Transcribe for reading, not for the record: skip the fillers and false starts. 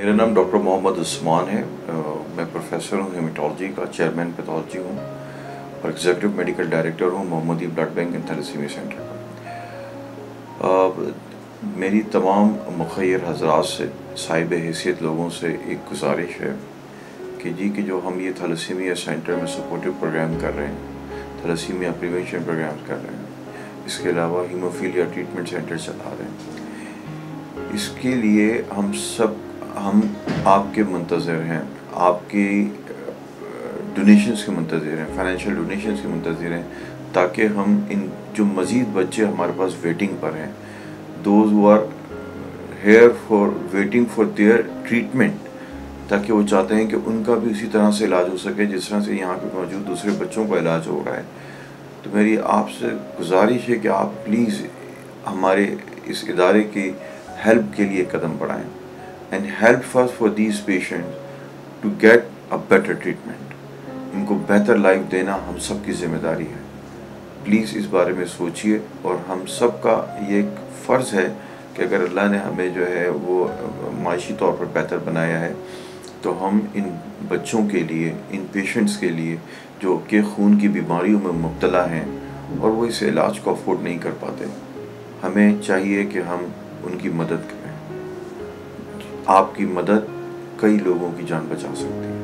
मेरा नाम डॉक्टर मोहम्मद उस्मान है। मैं प्रोफेसर हूँ, हेमेटोलॉजी का चेयरमैन पैथोलॉजी हूँ और एग्जीक्यूटिव मेडिकल डायरेक्टर हूँ Mohammadi blood bank and thalassemia centre का। मेरी तमाम मुखय्यर हजरात से, साहिब हैसियत लोगों से एक गुजारिश है कि जो हम ये थैलेसीमिया सेंटर में सपोर्टिव प्रोग्राम कर रहे हैं, थैलेसीमिया प्रिवेंशन प्रोग्राम कर रहे हैं, इसके अलावा हीमोफीलिया ट्रीटमेंट सेंटर चला रहे हैं, इसके लिए हम आपके मुंतज़र हैं, आपके डोनेशंस के मुंतज़र हैं, फाइनेंशियल डोनेशंस के मुंतज़र हैं, ताकि हम इन जो मज़ीद बच्चे हमारे पास वेटिंग पर हैं, those who are here for waiting for their treatment, ताकि वो चाहते हैं कि उनका भी उसी तरह से इलाज हो सके जिस तरह से यहाँ पे मौजूद दूसरे बच्चों का इलाज हो रहा है। तो मेरी आपसे गुजारिश है कि आप प्लीज़ हमारे इस इदारे की हेल्प के लिए कदम बढ़ाएं and help us for these patients to get a better treatment. इनको बेहतर लाइफ देना हम सब की ज़िम्मेदारी है। प्लीज़ इस बारे में सोचिए और हम सब का ये एक फ़र्ज़ है कि अगर अल्लाह ने हमें जो है वो माशी तौर पर बेहतर बनाया है तो हम इन बच्चों के लिए, इन पेशेंट्स के लिए जो कि खून की बीमारियों में मुब्तला हैं और वो इस इलाज को अफोर्ड नहीं कर पाते, हमें चाहिए कि हम उनकी मदद करें। आपकी मदद कई लोगों की जान बचा सकती है।